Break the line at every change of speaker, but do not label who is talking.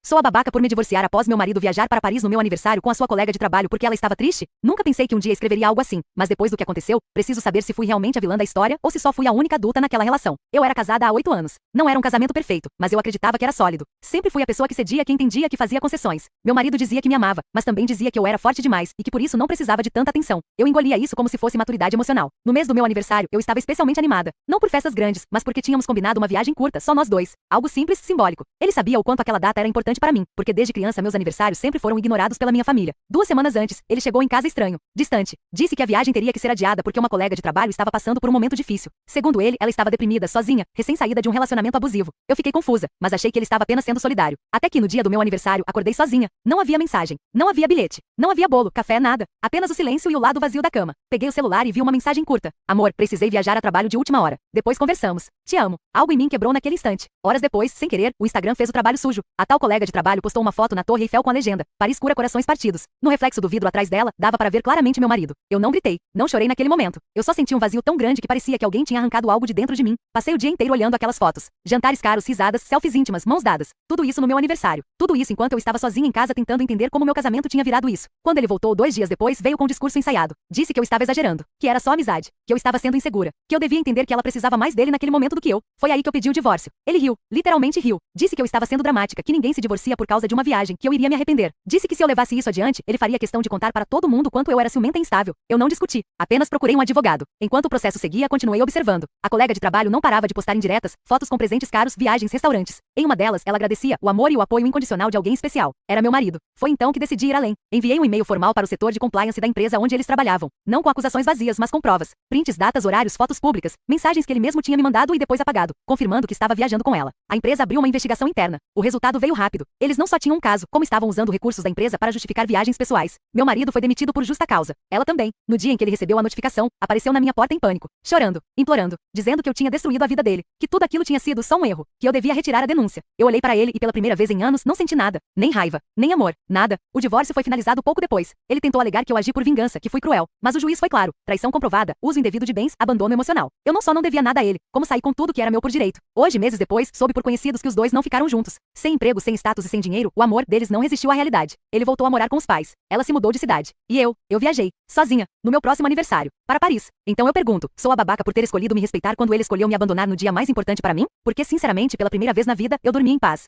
Sou a babaca por me divorciar após meu marido viajar para Paris no meu aniversário com a sua colega de trabalho porque ela estava triste? Nunca pensei que um dia escreveria algo assim, mas depois do que aconteceu, preciso saber se fui realmente a vilã da história ou se só fui a única adulta naquela relação. Eu era casada há 8 anos. Não era um casamento perfeito, mas eu acreditava que era sólido. Sempre fui a pessoa que cedia, que entendia, que fazia concessões. Meu marido dizia que me amava, mas também dizia que eu era forte demais e que por isso não precisava de tanta atenção. Eu engolia isso como se fosse maturidade emocional. No mês do meu aniversário, eu estava especialmente animada. Não por festas grandes, mas porque tínhamos combinado uma viagem curta, só nós dois. Algo simples, simbólico. Ele sabia o quanto aquela data era importante para mim, porque desde criança meus aniversários sempre foram ignorados pela minha família. 2 semanas antes, ele chegou em casa estranho, distante. Disse que a viagem teria que ser adiada porque uma colega de trabalho estava passando por um momento difícil. Segundo ele, ela estava deprimida, sozinha, recém-saída de um relacionamento abusivo. Eu fiquei confusa, mas achei que ele estava apenas sendo solidário. Até que no dia do meu aniversário, acordei sozinha. Não havia mensagem, não havia bilhete, não havia bolo, café, nada. Apenas o silêncio e o lado vazio da cama. Peguei o celular e vi uma mensagem curta. Amor, precisei viajar a trabalho de última hora. Depois conversamos. Te amo. Algo em mim quebrou naquele instante. Horas depois, sem querer, o Instagram fez o trabalho sujo. A tal colega de trabalho postou uma foto na Torre Eiffel com a legenda: Paris cura corações partidos. No reflexo do vidro atrás dela, dava para ver claramente meu marido. Eu não gritei, não chorei naquele momento. Eu só senti um vazio tão grande que parecia que alguém tinha arrancado algo de dentro de mim. Passei o dia inteiro olhando aquelas fotos. Jantares caros, risadas, selfies íntimas, mãos dadas. Tudo isso no meu aniversário. Tudo isso enquanto eu estava sozinha em casa tentando entender como meu casamento tinha virado isso. Quando ele voltou 2 dias depois, veio com um discurso ensaiado. Disse que eu estava exagerando, que era só amizade, que eu estava sendo insegura, que eu devia entender que ela precisava mais dele naquele momento do que eu. Foi aí que eu pedi o divórcio. Ele riu, literalmente riu. Disse que eu estava sendo dramática, que ninguém se divorcia por causa de uma viagem, que eu iria me arrepender. Disse que se eu levasse isso adiante, ele faria questão de contar para todo mundo quanto eu era ciumenta e instável. Eu não discuti, apenas procurei um advogado. Enquanto o processo seguia, continuei observando. A colega de trabalho não parava de postar indiretas, fotos com presentes caros, viagens, restaurantes. Em uma delas, ela agradecia o amor e o apoio incondicional de alguém especial. Era meu marido. Foi então que decidi ir além. Enviei um e-mail formal para o setor de compliance da empresa onde eles trabalhavam. Não com acusações vazias, mas com provas. Prints, datas, horários, fotos públicas, mensagens que ele mesmo tinha me mandado e depois apagado, confirmando que estava viajando com ela. A empresa abriu uma investigação interna. O resultado veio rápido. Eles não só tinham um caso, como estavam usando recursos da empresa para justificar viagens pessoais. Meu marido foi demitido por justa causa. Ela também. No dia em que ele recebeu a notificação, apareceu na minha porta em pânico, chorando, implorando, dizendo que eu tinha destruído a vida dele, que tudo aquilo tinha sido só um erro, que eu devia retirar a denúncia. Eu olhei para ele e pela primeira vez em anos não senti nada, nem raiva, nem amor, nada. O divórcio foi finalizado pouco depois. Ele tentou alegar que eu agi por vingança, que fui cruel, mas o juiz foi claro: traição comprovada, uso indevido de bens, abandono emocional. Eu não só não devia nada a ele, como saí com tudo que era meu por direito. Hoje, meses depois, soube por conhecidos que os dois não ficaram juntos. Sem emprego, sem status e sem dinheiro, o amor deles não resistiu à realidade. Ele voltou a morar com os pais. Ela se mudou de cidade. E eu viajei, sozinha, no meu próximo aniversário, para Paris. Então eu pergunto, sou a babaca por ter escolhido me respeitar quando ele escolheu me abandonar no dia mais importante para mim? Porque, sinceramente, pela primeira vez na vida, eu dormi em paz.